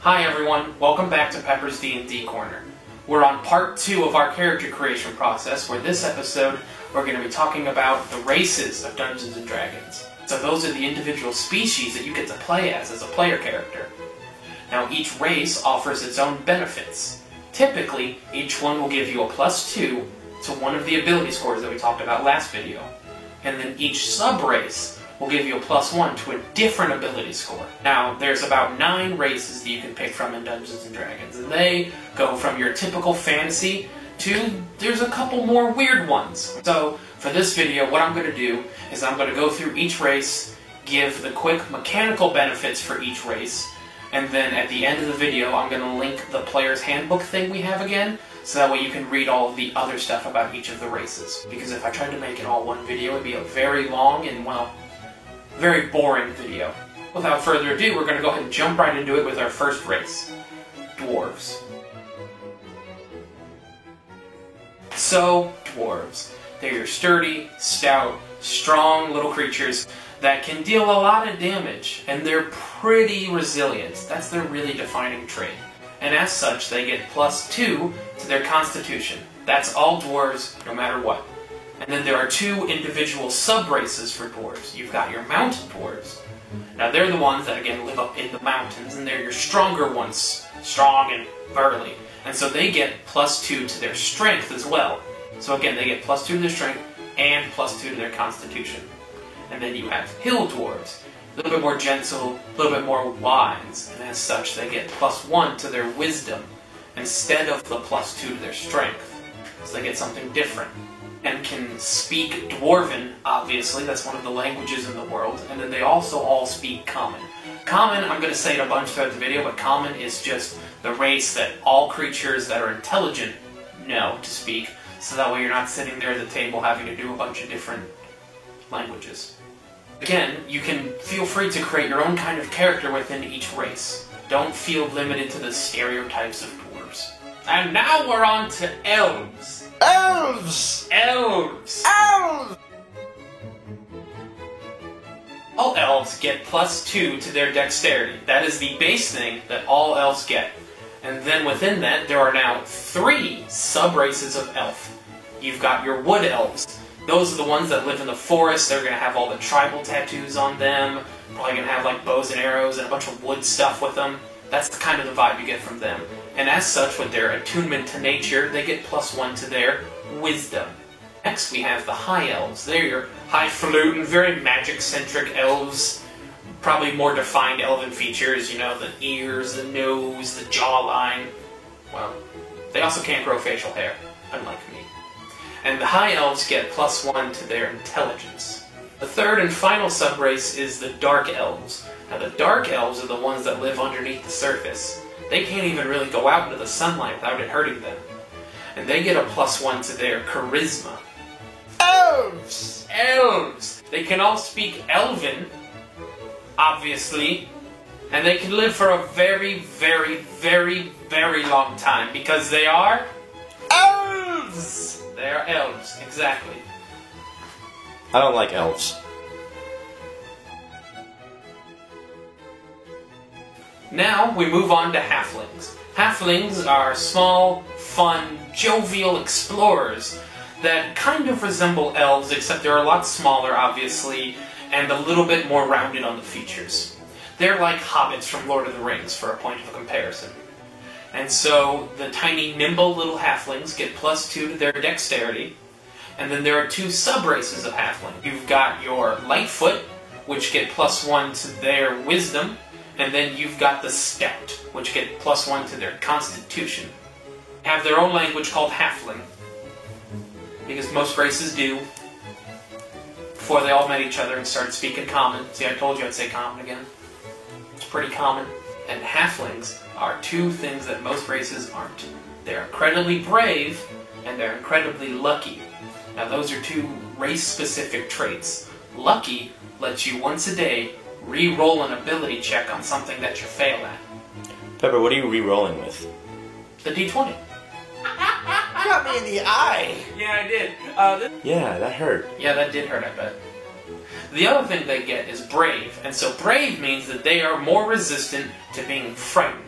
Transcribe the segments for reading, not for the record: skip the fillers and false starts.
Hi everyone, welcome back to Pepper's D&D Corner. We're on part 2 of our character creation process, where this episode we're going to be talking about the races of Dungeons & Dragons. So those are the individual species that you get to play as a player character. Now each race offers its own benefits. Typically, each one will give you a +2 to one of the ability scores that we talked about last video. And then each sub-race will give you a +1 to a different ability score. Now, there's about 9 races that you can pick from in Dungeons & Dragons, and they go from your typical fantasy to there's a couple more weird ones. So, for this video, what I'm going to do is I'm going to go through each race, give the quick mechanical benefits for each race, and then at the end of the video, I'm going to link the player's handbook thing we have again, so that way you can read all of the other stuff about each of the races. Because if I tried to make it all one video, it'd be a very long and, well, very boring video. Without further ado, we're going to go ahead and jump right into it with our first race. Dwarves. So, dwarves. They're your sturdy, stout, strong little creatures that can deal a lot of damage, and they're pretty resilient. That's their really defining trait. And as such, they get +2 to their constitution. That's all dwarves, no matter what. And then there are 2 individual sub-races for dwarves. You've got your mountain dwarves. Now they're the ones that, again, live up in the mountains, and they're your stronger ones. Strong and burly. And so they get +2 to their strength as well. So again, they get +2 to their strength, and +2 to their constitution. And then you have hill dwarves. A little bit more gentle, a little bit more wise, and as such they get +1 to their wisdom, instead of the +2 to their strength. So they get something different. And can speak Dwarven, obviously, that's one of the languages in the world, and then they also all speak Common. Common, I'm going to say it a bunch throughout the video, but Common is just the race that all creatures that are intelligent know to speak, so that way you're not sitting there at the table having to do a bunch of different languages. Again, you can feel free to create your own kind of character within each race. Don't feel limited to the stereotypes of dwarves. And now we're on to elves. Elves! Elves! Elves! All elves get +2 to their dexterity. That is the base thing that all elves get. And then within that, there are now 3 sub-races of elf. You've got your wood elves. Those are the ones that live in the forest. They're going to have all the tribal tattoos on them. Probably going to have like bows and arrows and a bunch of wood stuff with them. That's the kind of the vibe you get from them. And as such, with their attunement to nature, they get +1 to their wisdom. Next, we have the high elves. They're your highfalutin, very magic-centric elves. Probably more defined elven features, you know, the ears, the nose, the jawline. Well, they also can't grow facial hair, unlike me. And the high elves get +1 to their intelligence. The third and final subrace is the dark elves. Now the dark elves are the ones that live underneath the surface. They can't even really go out into the sunlight without it hurting them. And they get a +1 to their charisma. Elves! Elves! They can all speak Elven, obviously, and they can live for a very, very, very, very long time because they are Elves! They are elves, exactly. I don't like elves. Now we move on to halflings. Halflings are small, fun, jovial explorers that kind of resemble elves, except they're a lot smaller, obviously, and a little bit more rounded on the features. They're like hobbits from Lord of the Rings, for a point of comparison. And so the tiny, nimble little halflings get +2 to their dexterity. And then there are 2 sub-races of halfling. You've got your Lightfoot, which get +1 to their wisdom. And then you've got the Stout, which get +1 to their constitution. They have their own language called halfling, because most races do, before they all met each other and started speaking Common. See, I told you I'd say Common again. It's pretty common. And halflings are 2 things that most races aren't. They're incredibly brave, and they're incredibly lucky. Now those are 2 race-specific traits. Lucky lets you once a day re-roll an ability check on something that you fail at. Pepper, what are you re-rolling with? The D20. You got me in the eye! Yeah, I did. Yeah, that hurt. Yeah, that did hurt, I bet. The other thing they get is brave, and so brave means that they are more resistant to being frightened.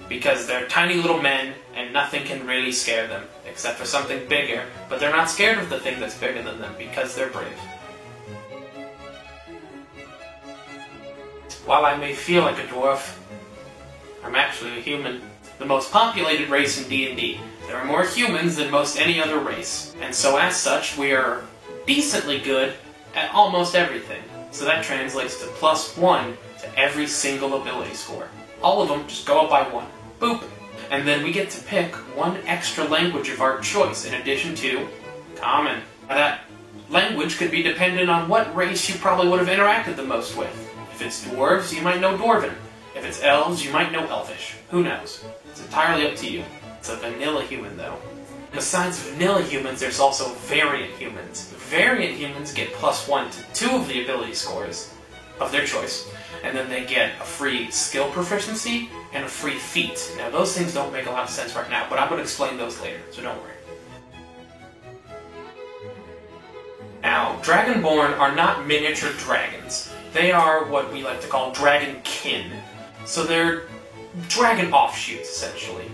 because they're tiny little men and nothing can really scare them, except for something bigger, but they're not scared of the thing that's bigger than them because they're brave. While I may feel like a dwarf, I'm actually a human. The most populated race in D&D. There are more humans than most any other race, and so as such, we are decently good at almost everything. So that translates to +1 to every single ability score. All of them just go up by 1. Boop! And then we get to pick one extra language of our choice in addition to Common. Now that language could be dependent on what race you probably would have interacted the most with. If it's dwarves, you might know Dwarven. If it's elves, you might know Elvish. Who knows? It's entirely up to you. It's a vanilla human, though. Besides vanilla humans, there's also variant humans. Variant humans get +1 to 2 of the ability scores of their choice, and then they get a free skill proficiency and a free feat. Now, those things don't make a lot of sense right now, but I'm going to explain those later, so don't worry. Now, Dragonborn are not miniature dragons. They are what we like to call dragonkin. So they're dragon offshoots, essentially.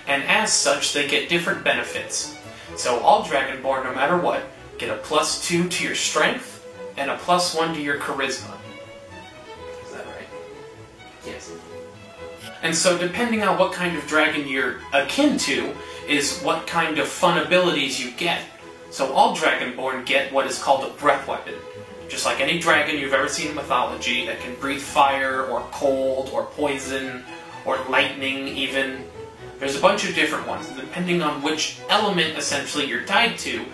And as such, they get different benefits. So all Dragonborn, no matter what, get a +2 to your strength and a +1 to your charisma. Is that right? Yes. And so depending on what kind of dragon you're akin to, is what kind of fun abilities you get. So all Dragonborn get what is called a breath weapon. Just like any dragon you've ever seen in mythology that can breathe fire, or cold, or poison, or lightning even. There's a bunch of different ones, and depending on which element essentially you're tied to,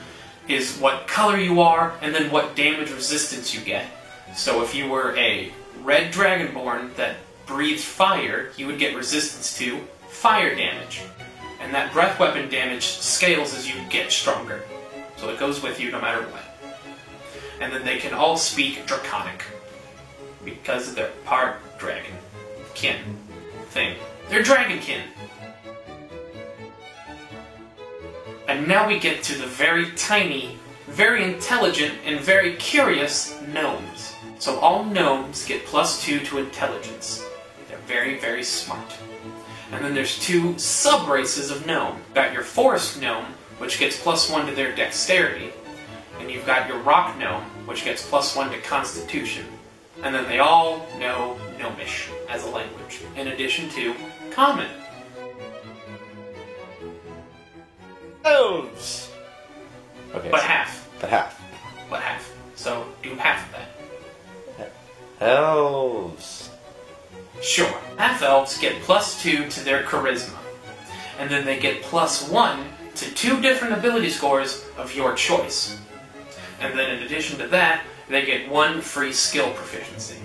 is what color you are, and then what damage resistance you get. So if you were a red Dragonborn that breathed fire, you would get resistance to fire damage. And that breath weapon damage scales as you get stronger. So it goes with you no matter what. And then they can all speak Draconic, because they're part dragon. Kin. Thing. They're dragonkin. And now we get to the very tiny, very intelligent, and very curious gnomes. So all gnomes get +2 to intelligence. They're very, very smart. And then there's 2 sub-races of gnome. You've got your forest gnome, which gets +1 to their dexterity. And you've got your rock gnome, which gets +1 to constitution. And then they all know Gnomish as a language, in addition to Common. Elves! Okay. But half. But half. But half. So do half of that. Elves. Sure. Half-elves get +2 to their charisma. And then they get +1 to 2 different ability scores of your choice. And then in addition to that, they get 1 free skill proficiency.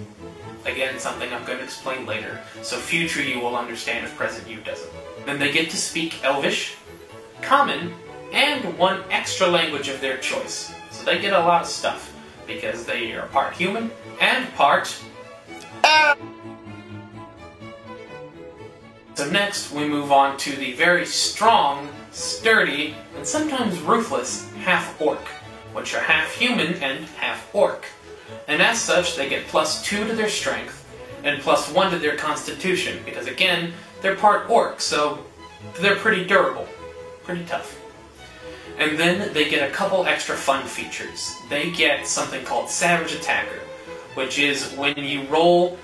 Again, something I'm going to explain later, so future you will understand if present you doesn't. Then they get to speak Elvish, Common, and 1 extra language of their choice. So they get a lot of stuff, because they are part human and part... So next, we move on to the very strong, sturdy, and sometimes ruthless half-orc, which are half human and half orc. And as such, they get +2 to their strength, and +1 to their constitution, because again, they're part orc, so they're pretty durable, pretty tough. And then they get a couple extra fun features. They get something called Savage Attacker, which is when you roll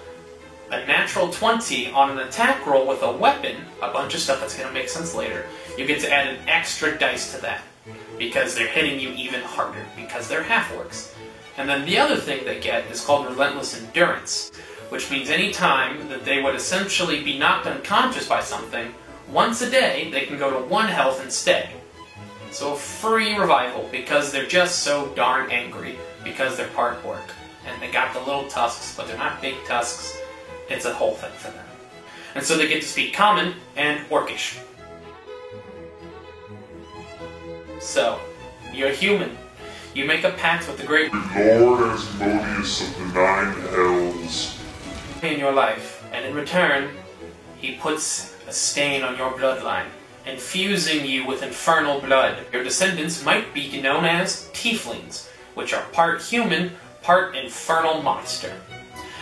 a natural 20 on an attack roll with a weapon, a bunch of stuff that's going to make sense later, you get to add an extra dice to that, because they're hitting you even harder, because they're half-orcs. And then the other thing they get is called Relentless Endurance, which means any time that they would essentially be knocked unconscious by something, once a day they can go to 1 health instead. So a free revival, because they're just so darn angry, because they're part orc. And they got the little tusks, but they're not big tusks. It's a whole thing for them. And so they get to speak Common and Orcish. So, you're human. You make a pact with the great Lord Asmodeus of the 9 Hells in your life, and in return, he puts a stain on your bloodline, infusing you with infernal blood. Your descendants might be known as Tieflings, which are part human, part infernal monster.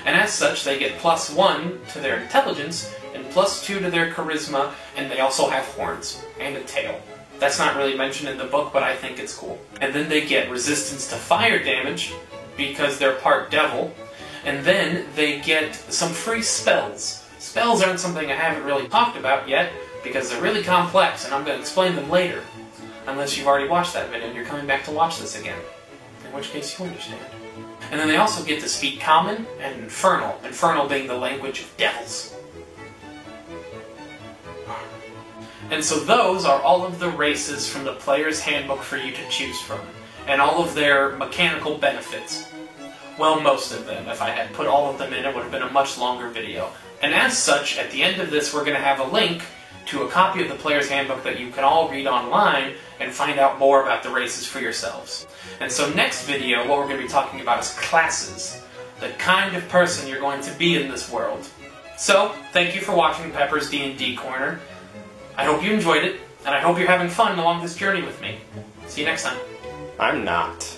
And as such, they get +1 to their intelligence and +2 to their charisma, and they also have horns and a tail. That's not really mentioned in the book, but I think it's cool. And then they get resistance to fire damage, because they're part devil, and then they get some free spells. Spells aren't something I haven't really talked about yet, because they're really complex, and I'm going to explain them later. Unless you've already watched that video and you're coming back to watch this again. In which case you understand. And then they also get to speak Common and Infernal. Infernal being the language of devils. And so those are all of the races from the player's handbook for you to choose from. And all of their mechanical benefits. Well, most of them. If I had put all of them in, it would have been a much longer video. And as such, at the end of this, we're going to have a link to a copy of the player's handbook that you can all read online and find out more about the races for yourselves. And so next video, what we're going to be talking about is classes. The kind of person you're going to be in this world. So, thank you for watching Pepper's D&D Corner. I hope you enjoyed it, and I hope you're having fun along this journey with me. See you next time. I'm not.